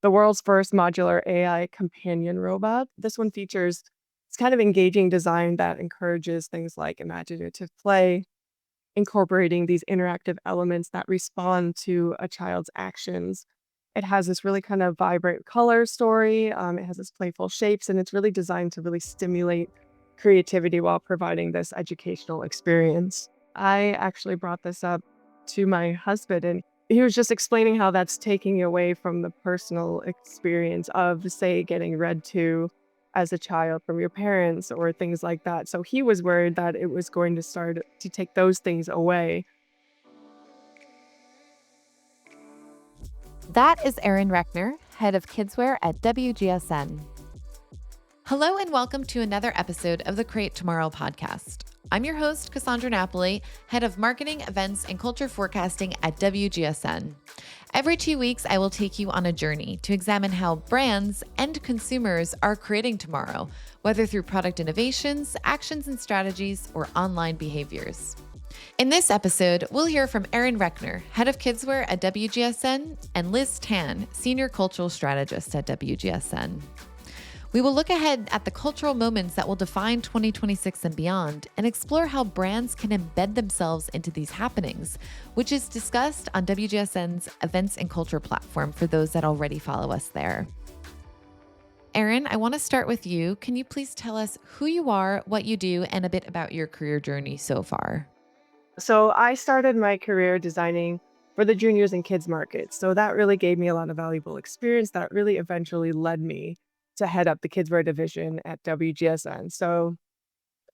the world's first modular AI companion robot. This one features it's kind of engaging design that encourages things like imaginative play, incorporating these interactive elements that respond to a child's actions. It has this really kind of vibrant color story. It has its playful shapes, and it's really designed to really stimulate creativity while providing this educational experience. I actually brought this up to my husband, and he was just explaining how that's taking away from the personal experience of, say, getting read to as a child from your parents or things like that. So he was worried that it was going to start to take those things away. That is Erin Rechner, head of Kidswear at WGSN. Hello and welcome to another episode of the Create Tomorrow podcast. I'm your host, Cassandra Napoli, head of marketing, events, and culture forecasting at WGSN. Every 2 weeks, I will take you on a journey to examine how brands and consumers are creating tomorrow, whether through product innovations, actions and strategies, or online behaviors. In this episode, we'll hear from Erin Rechner, head of Kidswear at WGSN, and Liz Tan, senior cultural strategist at WGSN. We will look ahead at the cultural moments that will define 2026 and beyond and explore how brands can embed themselves into these happenings, which is discussed on WGSN's events and culture platform for those that already follow us there. Erin, I want to start with you. Can you please tell us who you are, what you do, and a bit about your career journey so far? So I started my career designing for the juniors and kids markets. So that really gave me a lot of valuable experience that really eventually led me to head up the Kidswear division at WGSN. So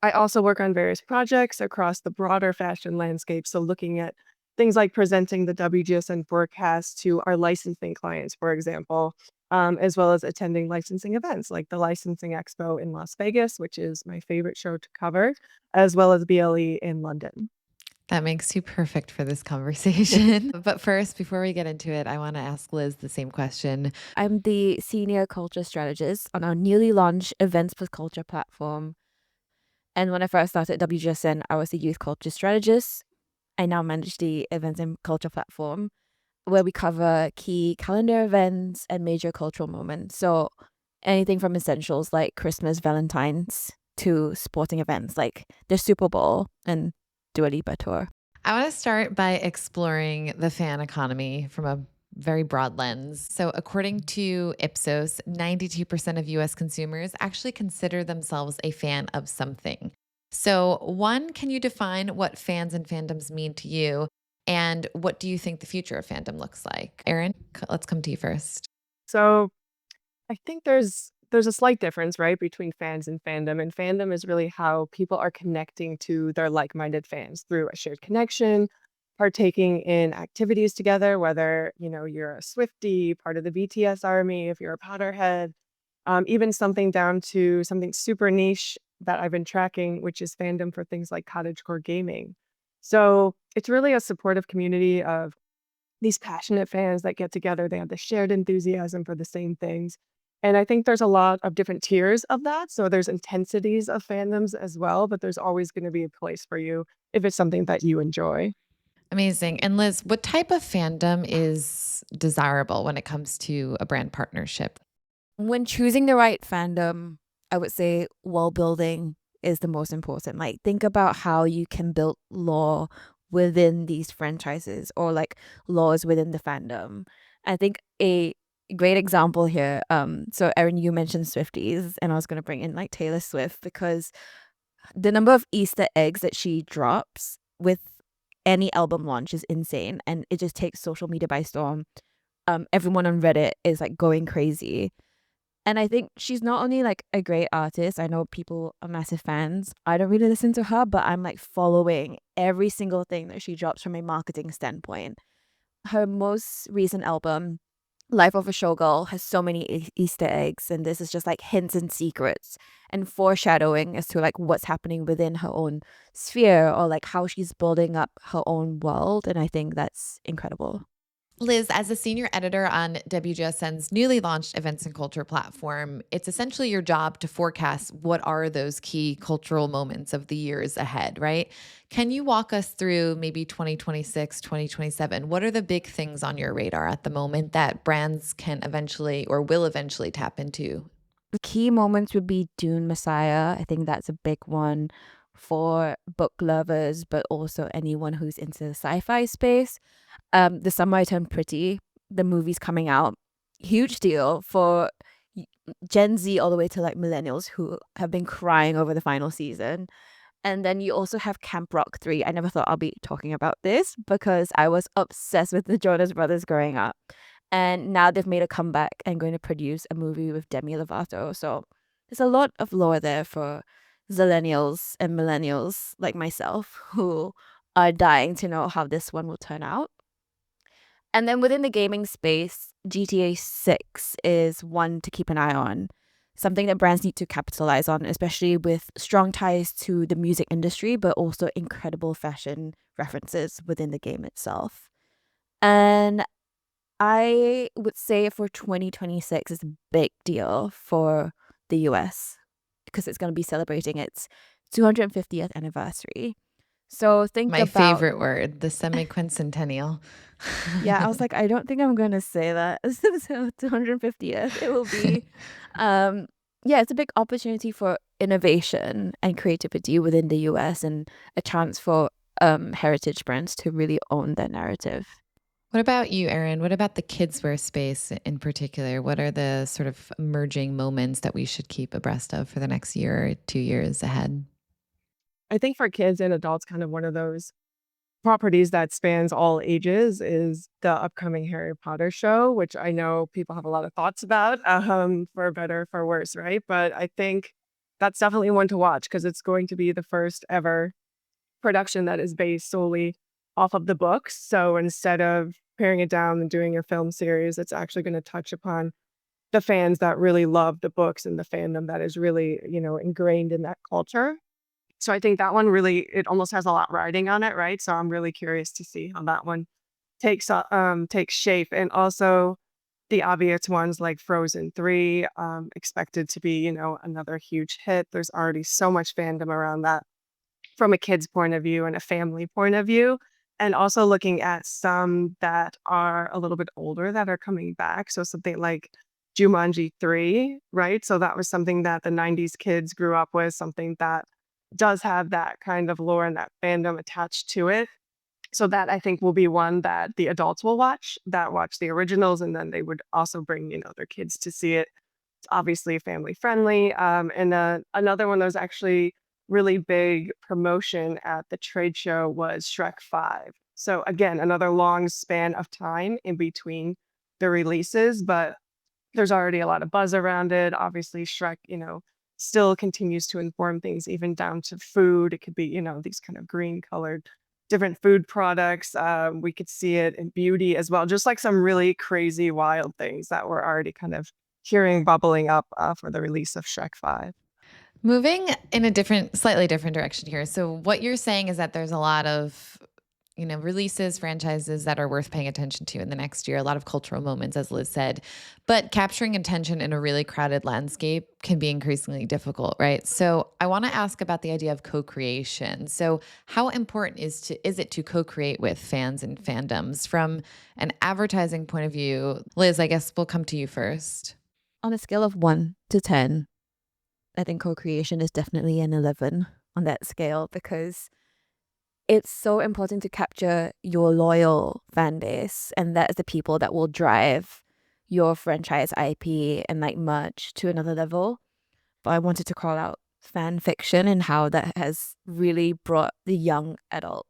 I also work on various projects across the broader fashion landscape. So looking at things like presenting the WGSN forecast to our licensing clients, for example, as well as attending licensing events like the Licensing Expo in Las Vegas, which is my favorite show to cover, as well as BLE in London. That makes you perfect for this conversation. But first, before we get into it, I want to ask Liz the same question. I'm the senior culture strategist on our newly launched Events plus Culture platform. And when I first started at WGSN, I was the youth culture strategist. I now manage the Events and Culture platform, where we cover key calendar events and major cultural moments. So anything from essentials like Christmas, Valentine's, to sporting events like the Super Bowl and Dua Lipa tour. I want to start by exploring the fan economy from a very broad lens. So, according to Ipsos, 92% of US consumers actually consider themselves a fan of something. So, one, can you define what fans and fandoms mean to you? And what do you think the future of fandom looks like? Erin, let's come to you first. So I think there's a slight difference, right, between fans and fandom. And fandom is really how people are connecting to their like-minded fans through a shared connection, partaking in activities together, whether, you're a Swiftie, part of the BTS army, if you're a Potterhead, even something down to something super niche that I've been tracking, which is fandom for things like cottagecore gaming. So it's really a supportive community of these passionate fans that get together. They have the shared enthusiasm for the same things. And I think there's a lot of different tiers of that. So there's intensities of fandoms as well, but there's always going to be a place for you if it's something that you enjoy. Amazing. And Liz, what type of fandom is desirable when it comes to a brand partnership? When choosing the right fandom, I would say world building is the most important. Like, think about how you can build lore within these franchises or like laws within the fandom. I think a great example here. So Erin, you mentioned Swifties, and I was gonna bring in like Taylor Swift because the number of Easter eggs that she drops with any album launch is insane, and it just takes social media by storm. Everyone on Reddit is like going crazy. And I think she's not only like a great artist, I know people are massive fans. I don't really listen to her, but I'm like following every single thing that she drops from a marketing standpoint. Her most recent album, Life of a Showgirl, has so many Easter eggs, and this is just like hints and secrets and foreshadowing as to like what's happening within her own sphere or like how she's building up her own world. And I think that's incredible. Liz, as a senior editor on WGSN's newly launched events and culture platform, it's essentially your job to forecast what are those key cultural moments of the years ahead, right? Can you walk us through maybe 2026, 2027? What are the big things on your radar at the moment that brands can eventually or will eventually tap into? The key moments would be Dune Messiah. I think that's a big one for book lovers, but also anyone who's into the sci-fi space. The Summer I Turned Pretty, the movie's coming out. Huge deal for y- Gen Z all the way to like millennials who have been crying over the final season. And then you also have Camp Rock 3. I never thought I'll be talking about this because I was obsessed with the Jonas Brothers growing up. And now they've made a comeback and going to produce a movie with Demi Lovato. So there's a lot of lore there for Zillennials and millennials like myself who are dying to know how this one will turn out. And then within the gaming space, GTA 6 is one to keep an eye on. Something that brands need to capitalize on, especially with strong ties to the music industry, but also incredible fashion references within the game itself. And I would say for 2026 is a big deal for the US because it's going to be celebrating its 250th anniversary. So think My about, favorite word, the semi-quincentennial. yeah, I was like, I don't think I'm going to say that. So 250th, it will be, um, yeah, it's a big opportunity for innovation and creativity within the US and a chance for heritage brands to really own their narrative. What about you, Erin? What about the kidswear space in particular? What are the sort of emerging moments that we should keep abreast of for the next year or 2 years ahead? I think for kids and adults, kind of one of those properties that spans all ages is the upcoming Harry Potter show, which I know people have a lot of thoughts about, for better, for worse, right? But I think that's definitely one to watch because it's going to be the first ever production that is based solely off of the books. So instead of paring it down and doing a film series, it's actually going to touch upon the fans that really love the books and the fandom that is really, ingrained in that culture. So I think that one really it almost has a lot riding on it, right? So I'm really curious to see how that one takes shape. And also the obvious ones like Frozen 3, expected to be, another huge hit. There's already so much fandom around that from a kid's point of view and a family point of view. And also looking at some that are a little bit older that are coming back. So something like Jumanji 3, right? So that was something that the 90s kids grew up with, something that does have that kind of lore and that fandom attached to it. So that I think will be one that the adults will watch, that watch the originals, and then they would also bring, their kids to see it. It's obviously family friendly. And another one that was actually really big promotion at the trade show was Shrek 5. So again, another long span of time in between the releases, but there's already a lot of buzz around it. Obviously, Shrek, still continues to inform things even down to food. It could be, these kind of green colored different food products. We could see it in beauty as well, just like some really crazy, wild things that we're already kind of hearing bubbling up for the release of Shrek 5. Moving in a slightly different direction here. So, what you're saying is that there's a lot of, releases, franchises that are worth paying attention to in the next year, a lot of cultural moments, as Liz said. But capturing attention in a really crowded landscape can be increasingly difficult, right? So, I want to ask about the idea of co-creation. So, how important is it to co-create with fans and fandoms from an advertising point of view? Liz, I guess we'll come to you first. On a scale of 1 to 10, I think co-creation is definitely an 11 on that scale because it's so important to capture your loyal fan base, and that is the people that will drive your franchise IP and like merch to another level. But I wanted to call out fan fiction and how that has really brought the young adult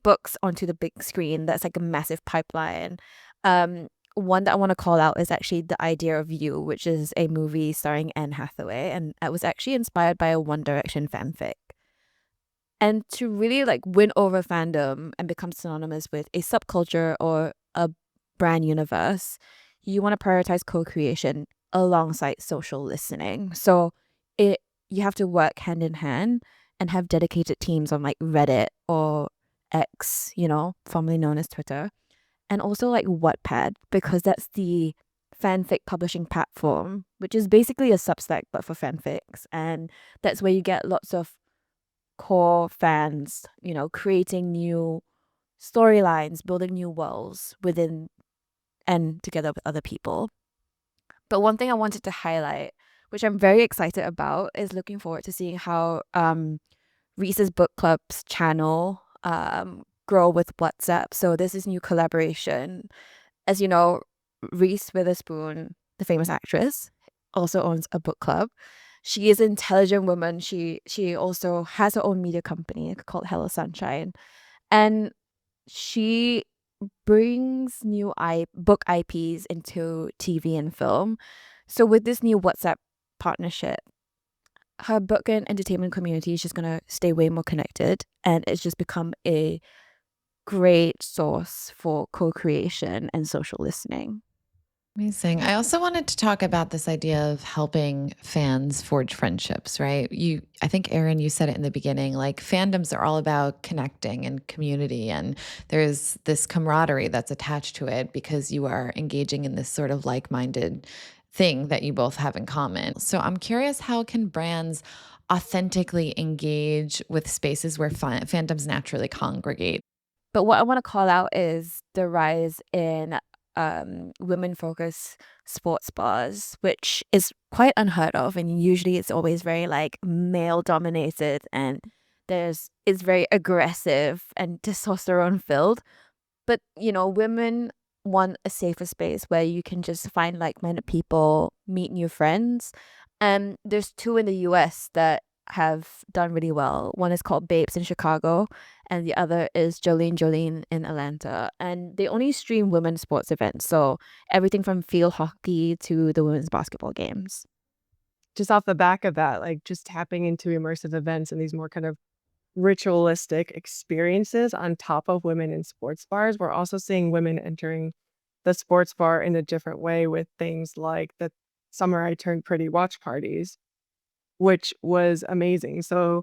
books onto the big screen. That's like a massive pipeline. One that I want to call out is actually The Idea of You, which is a movie starring Anne Hathaway, and it was actually inspired by a One Direction fanfic. And to really like win over fandom and become synonymous with a subculture or a brand universe, you want to prioritize co-creation alongside social listening. So it you have to work hand in hand and have dedicated teams on like Reddit or X, formerly known as Twitter, and also like Wattpad, because that's the fanfic publishing platform, which is basically a Substack but for fanfics. And that's where you get lots of core fans, creating new storylines, building new worlds within and together with other people. But one thing I wanted to highlight, which I'm very excited about, is looking forward to seeing how Reese's Book Club's channel grow with WhatsApp. So this is new collaboration. As you know, Reese Witherspoon, the famous actress, also owns a book club. She is an intelligent woman. She also has her own media company called Hello Sunshine. And she brings new book IPs into TV and film. So with this new WhatsApp partnership, her book and entertainment community is just gonna stay way more connected, and it's just become a great source for co-creation and social listening. Amazing. I also wanted to talk about this idea of helping fans forge friendships, right? I think, Erin, you said it in the beginning, like fandoms are all about connecting and community. And there's this camaraderie that's attached to it because you are engaging in this sort of like-minded thing that you both have in common. So I'm curious, how can brands authentically engage with spaces where fandoms naturally congregate? But what I want to call out is the rise in women focused sports bars, which is quite unheard of. And usually it's always very like male dominated, and it's very aggressive and testosterone filled. But, women want a safer space where you can just find like-minded people, meet new friends. And there's two in the US that have done really well. One is called Babes in Chicago, and the other is Jolene in Atlanta. And they only stream women's sports events. So everything from field hockey to the women's basketball games. Just off the back of that, like, just tapping into immersive events and these more kind of ritualistic experiences on top of women in sports bars. We're also seeing women entering the sports bar in a different way with things like the Summer I Turned Pretty watch parties, which was amazing. So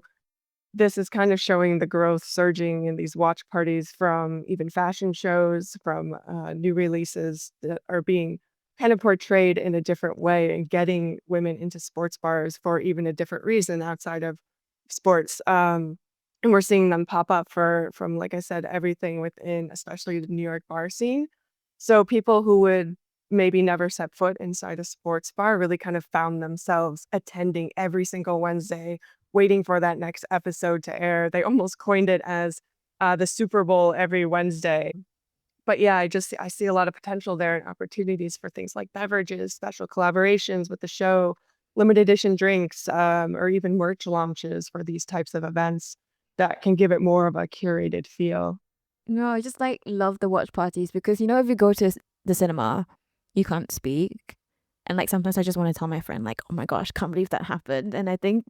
this is kind of showing the growth surging in these watch parties from even fashion shows, from new releases that are being kind of portrayed in a different way and getting women into sports bars for even a different reason outside of sports. And we're seeing them pop up from, like I said, everything within, especially the New York bar scene. So people who would maybe never set foot inside a sports bar really kind of found themselves attending every single Wednesday, waiting for that next episode to air. They almost coined it as the Super Bowl every Wednesday. But yeah, I see a lot of potential there and opportunities for things like beverages, special collaborations with the show, limited edition drinks, or even merch launches for these types of events that can give it more of a curated feel. No, I just like love the watch parties because if you go to the cinema, you can't speak. And like sometimes I just want to tell my friend like, "Oh my gosh, can't believe that happened." And I think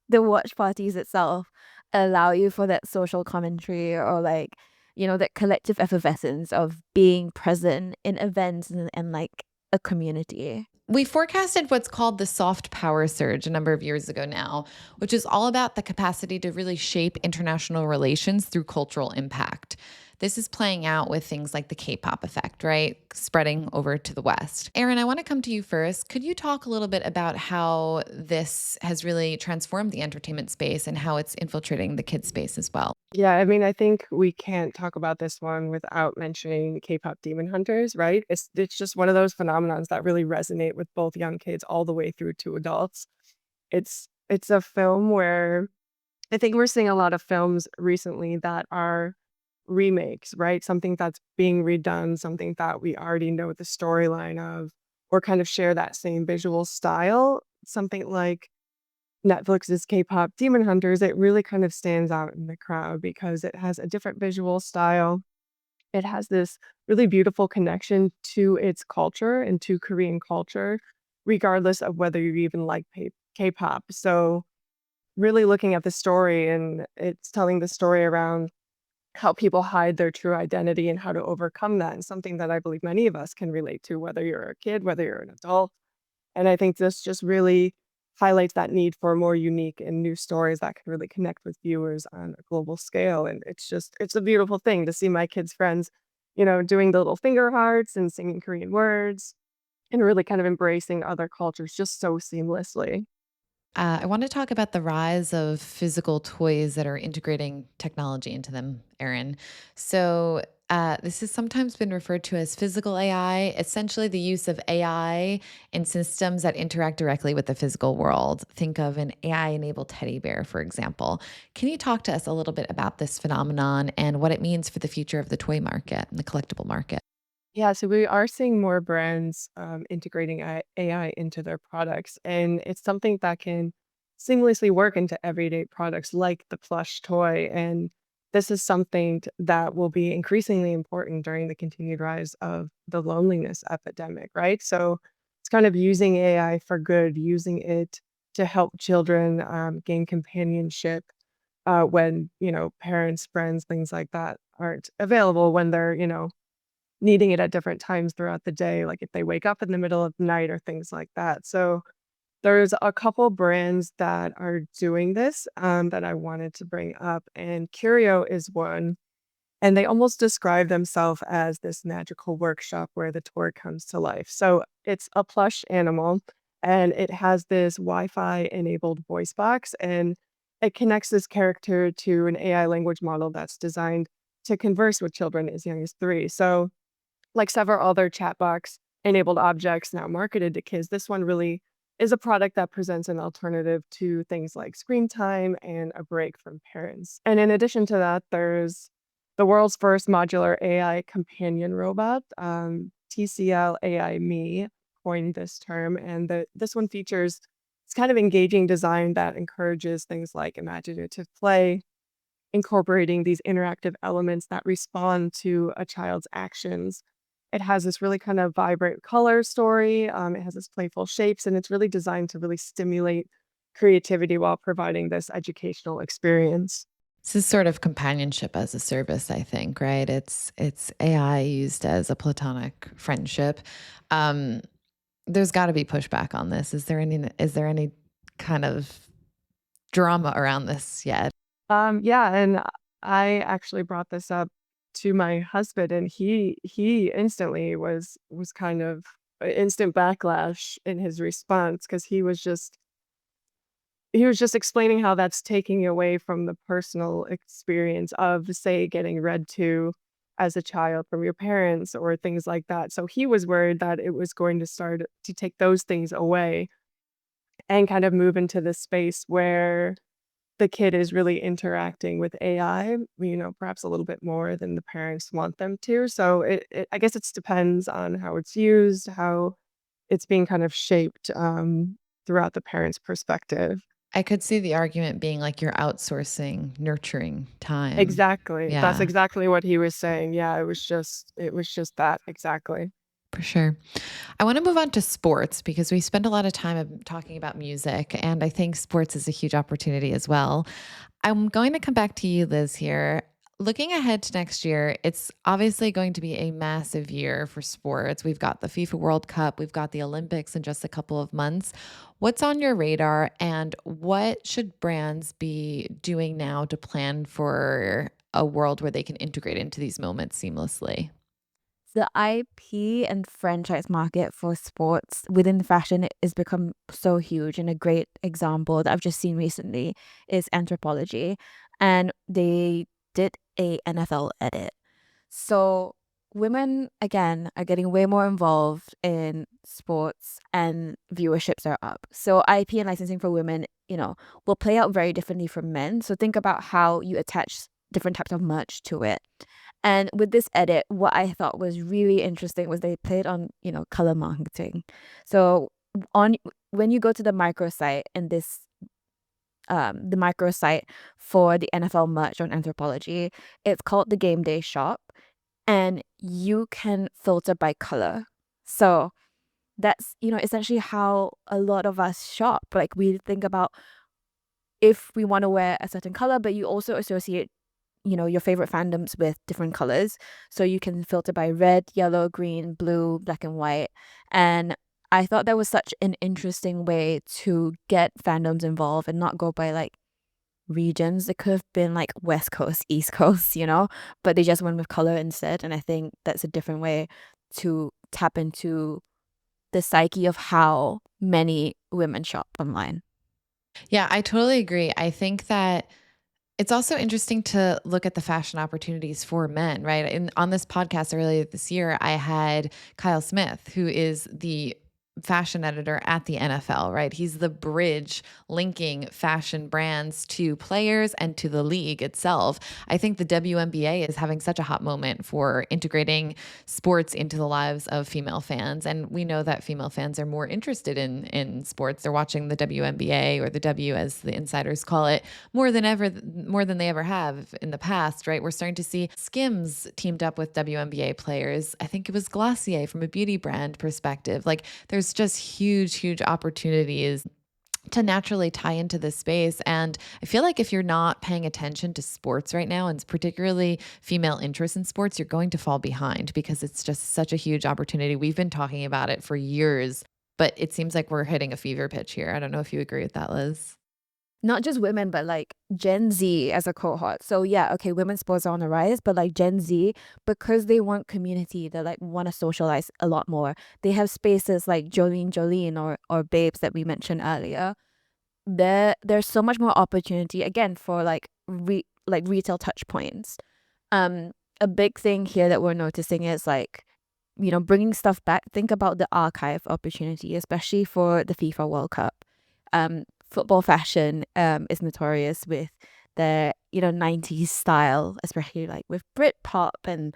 the watch parties itself allow you for that social commentary, or like, that collective effervescence of being present in events and like a community. We forecasted what's called the soft power surge a number of years ago now, which is all about the capacity to really shape international relations through cultural impact. This is playing out with things like the K-pop effect, right? Spreading over to the West. Erin, I want to come to you first. Could you talk a little bit about how this has really transformed the entertainment space and how it's infiltrating the kids space as well? Yeah, I mean, I think we can't talk about this one without mentioning K-pop Demon Hunters, right? It's just one of those phenomenons that really resonate with both young kids all the way through to adults. It's a film where I think we're seeing a lot of films recently that are remakes, right? Something that's being redone, something that we already know the storyline of, or kind of share that same visual style. Something like Netflix's K-pop Demon Hunters, it really kind of stands out in the crowd because it has a different visual style. It has this really beautiful connection to its culture and to Korean culture, regardless of whether you even like K-pop. So really looking at the story, and it's telling the story around how people hide their true identity and how to overcome that, and something that I believe many of us can relate to, whether you're a kid, whether you're an adult. And I think this just really highlights that need for more unique and new stories that can really connect with viewers on a global scale. And it's a beautiful thing to see my kids' friends doing the little finger hearts and singing Korean words and really kind of embracing other cultures just so seamlessly. I want to talk about the rise of physical toys that are integrating technology into them, Erin. So, this has sometimes been referred to as physical AI, essentially the use of AI in systems that interact directly with the physical world. Think of an AI enabled teddy bear, for example. Can you talk to us a little bit about this phenomenon and what it means for the future of the toy market and the collectible market? Yeah, so we are seeing more brands integrating AI into their products, and it's something that can seamlessly work into everyday products like the plush toy. And this is something that will be increasingly important during the continued rise of the loneliness epidemic, right? So it's kind of using AI for good, using it to help children gain companionship when, parents, friends, things like that aren't available when they're, needing it at different times throughout the day, like if they wake up in the middle of the night or things like that. So there's a couple brands that are doing this that I wanted to bring up, and Curio is one. And they almost describe themselves as this magical workshop where the toy comes to life. So it's a plush animal, and it has this Wi-Fi enabled voice box, and it connects this character to an AI language model that's designed to converse with children as young as 3. So like several other chat box enabled objects now marketed to kids, this one really is a product that presents an alternative to things like screen time and a break from parents. And in addition to that, there's the world's first modular AI companion robot, TCL AI Me coined this term. And this one features it's kind of engaging design that encourages things like imaginative play, incorporating these interactive elements that respond to a child's actions. It has this really kind of vibrant color story. It has this playful shapes, and it's really designed to really stimulate creativity while providing this educational experience. This is sort of companionship as a service, I think, right? It's AI used as a platonic friendship. Um, there's got to be pushback on this. Is there any kind of drama around this yet? Yeah, and I actually brought this up to my husband, and he instantly was kind of instant backlash in his response because he was just explaining how that's taking away from the personal experience of, say, getting read to as a child from your parents or things like that. So he was worried that it was going to start to take those things away and kind of move into this space where the kid is really interacting with AI, perhaps a little bit more than the parents want them to. So I guess it depends on how it's used, how it's being kind of shaped throughout the parent's perspective. I could see the argument being like you're outsourcing nurturing time. Exactly. That's Yeah, exactly what he was saying. Yeah, it was just that, exactly. for sure. I want to move on to sports because we spend a lot of time talking about music, and I think sports is a huge opportunity as well. I'm going to come back to you, Liz, here. Looking ahead to next year, it's obviously going to be a massive year for sports. We've got the FIFA World Cup, we've got the Olympics in just a couple of months. What's on your radar, and what should brands be doing now to plan for a world where they can integrate into these moments seamlessly? The IP and franchise market for sports within fashion is become so huge, and a great example that I've just seen recently is Anthropology, and they did a NFL edit. So women again are getting way more involved in sports, and viewerships are up. So IP and licensing for women, will play out very differently from men. So think about how you attach different types of merch to it. And with this edit, what I thought was really interesting was they played on, color marketing. So on when you go to the microsite in this the microsite for the NFL merch on Anthropology, it's called the Game Day Shop, and you can filter by color. So that's, essentially how a lot of us shop. Like we think about if we want to wear a certain color, but you also associate your favorite fandoms with different colors. So you can filter by red, yellow, green, blue, black and white. And I thought that was such an interesting way to get fandoms involved and not go by like regions. It could have been like West Coast, East Coast, but they just went with color instead. And I think that's a different way to tap into the psyche of how many women shop online. Yeah, I totally agree. I think that it's also interesting to look at the fashion opportunities for men, right? On this podcast earlier this year, I had Kyle Smith, who is the fashion editor at the NFL, right? He's the bridge linking fashion brands to players and to the league itself. I think the WNBA is having such a hot moment for integrating sports into the lives of female fans. And we know that female fans are more interested in sports. They're watching the WNBA, or the W as the insiders call it, more than they ever have in the past, right? We're starting to see Skims teamed up with WNBA players. I think it was Glossier from a beauty brand perspective. Like, there's just huge opportunities to naturally tie into this space. And I feel like if you're not paying attention to sports right now, and particularly female interest in sports, you're going to fall behind, because it's just such a huge opportunity. We've been talking about it for years, but it seems like we're hitting a fever pitch here. I don't know if you agree with that, Liz. Not just women, but like Gen Z as a cohort. So yeah, okay, women's sports are on the rise, but like Gen Z, because they want community, they like want to socialize a lot more. They have spaces like Jolene or Babes that we mentioned earlier. There's so much more opportunity again for like retail touch points. A big thing here that we're noticing is like, bringing stuff back. Think about the archive opportunity, especially for the FIFA World Cup. Football fashion is notorious with the 90s style, especially like with Britpop and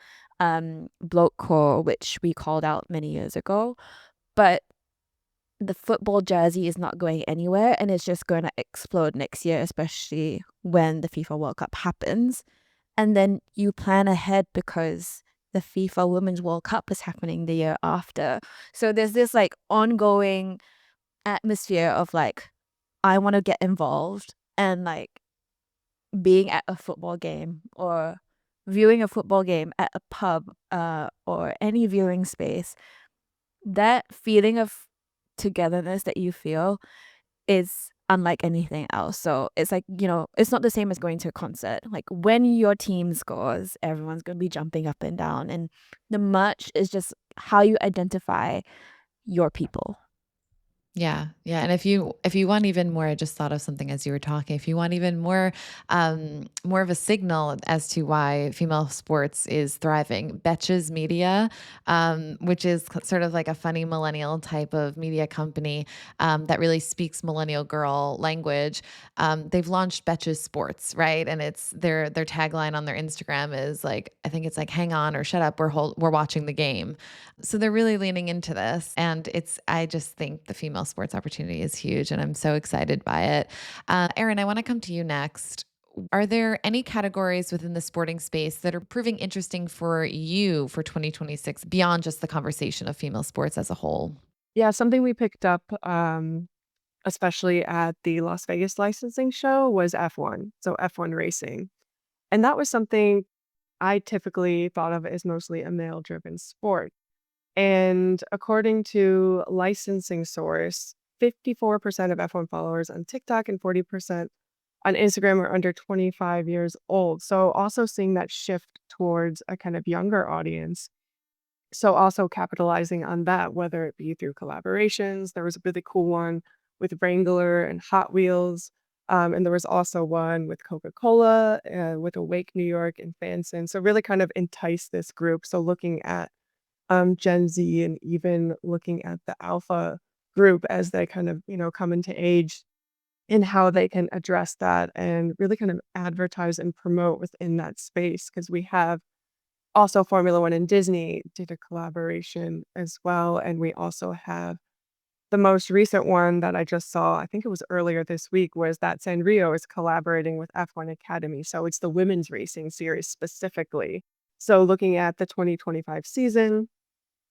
blokecore, which we called out many years ago. But the football jersey is not going anywhere, and it's just going to explode next year, especially when the FIFA World Cup happens. And then you plan ahead because the FIFA Women's World Cup is happening the year after. So there's this like ongoing atmosphere of like, I want to get involved, and like being at a football game or viewing a football game at a pub or any viewing space. That feeling of togetherness that you feel is unlike anything else. So it's like, it's not the same as going to a concert. Like when your team scores, everyone's going to be jumping up and down. And the merch is just how you identify your people. Yeah. Yeah. And if you want even more, I just thought of something as you were talking. If you want even more of a signal as to why female sports is thriving, Betches Media, which is sort of like a funny millennial type of media company that really speaks millennial girl language. They've launched Betches Sports, right? And it's their tagline on their Instagram is like, I think it's like, "Hang on" or "Shut up, we're watching the game." So they're really leaning into this, and I just think the female sports opportunity is huge, and I'm so excited by it. Erin, I want to come to you next. Are there any categories within the sporting space that are proving interesting for you for 2026 beyond just the conversation of female sports as a whole? Yeah, something we picked up, especially at the Las Vegas licensing show, was F1. So F1 racing. And that was something I typically thought of as mostly a male-driven sport. And according to licensing source, 54% of F1 followers on TikTok and 40% on Instagram are under 25 years old. So also seeing that shift towards a kind of younger audience. So also capitalizing on that, whether it be through collaborations. There was a really cool one with Wrangler and Hot Wheels. And there was also one with Coca-Cola, with Awake New York and Fanson. So really kind of entice this group. So looking at Gen Z and even looking at the alpha group as they kind of, come into age, and how they can address that and really kind of advertise and promote within that space. Because we have also Formula One and Disney did a collaboration as well. And we also have the most recent one that I just saw, I think it was earlier this week, was that Sanrio is collaborating with F1 Academy. So it's the women's racing series specifically. So looking at the 2025 season,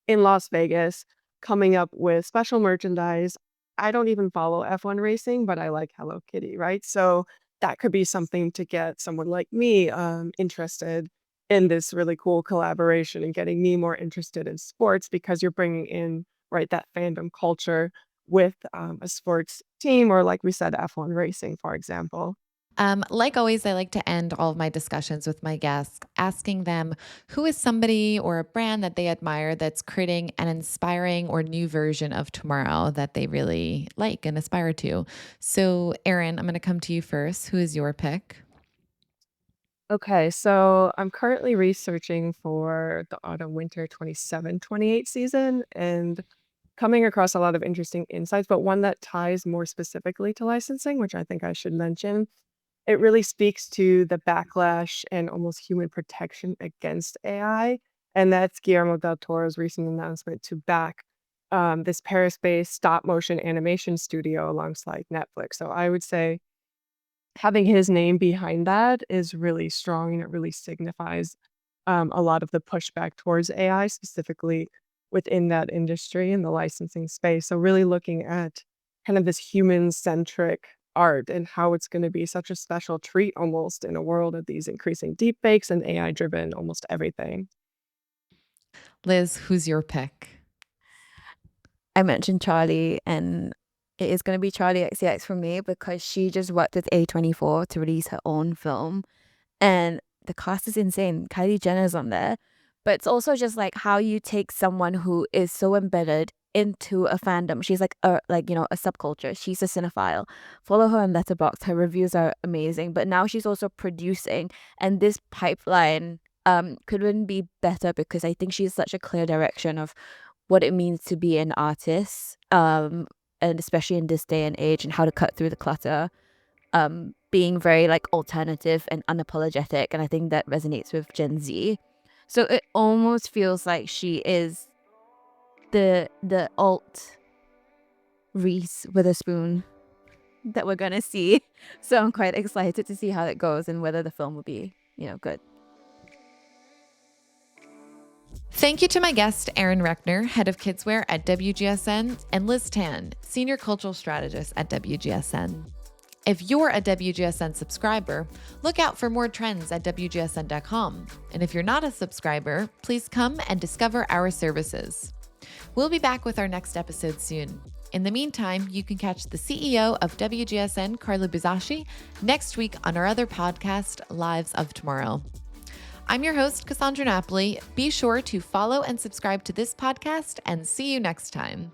in Las Vegas, coming up with special merchandise. I don't even follow F1 racing, but I like Hello Kitty, right? So that could be something to get someone like me interested in this really cool collaboration and getting me more interested in sports, because you're bringing in, right, that fandom culture with a sports team, or like we said, F1 racing, for example. Like always, I like to end all of my discussions with my guests, asking them who is somebody or a brand that they admire that's creating an inspiring or new version of tomorrow that they really like and aspire to. So, Erin, I'm going to come to you first. Who is your pick? Okay, so I'm currently researching for the autumn winter 27-28 season and coming across a lot of interesting insights, but one that ties more specifically to licensing, which I think I should mention. It really speaks to the backlash and almost human protection against AI, and that's Guillermo del Toro's recent announcement to back this Paris-based stop motion animation studio alongside Netflix. So I would say having his name behind that is really strong, and it really signifies, a lot of the pushback towards AI, specifically within that industry in the licensing space. So really looking at kind of this human-centric art and how it's gonna be such a special treat almost in a world of these increasing deepfakes and AI-driven almost everything. Liz, who's your pick? I mentioned Charlie, and it is going to be Charlie XCX for me because she just worked with A24 to release her own film, and the cast is insane. Kylie Jenner's on there, but it's also just like how you take someone who is so embedded into a fandom. She's like a a subculture. She's a cinephile. Follow her on Letterboxd. Her reviews are amazing. But now she's also producing, and this pipeline couldn't be better because I think she's such a clear direction of what it means to be an artist, and especially in this day and age, and how to cut through the clutter, being very like alternative and unapologetic, and I think that resonates with Gen Z. So it almost feels like she is the alt Reese Witherspoon that we're gonna see. So I'm quite excited to see how it goes and whether the film will be, good. Thank you to my guest, Erin Rechner, head of Kidswear at WGSN, and Liz Tan, senior cultural strategist at WGSN. If you're a WGSN subscriber, look out for more trends at WGSN.com. And if you're not a subscriber, please come and discover our services. We'll be back with our next episode soon. In the meantime, you can catch the CEO of WGSN, Carla Buzzacchi, next week on our other podcast, Lives of Tomorrow. I'm your host, Cassandra Napoli. Be sure to follow and subscribe to this podcast, and see you next time.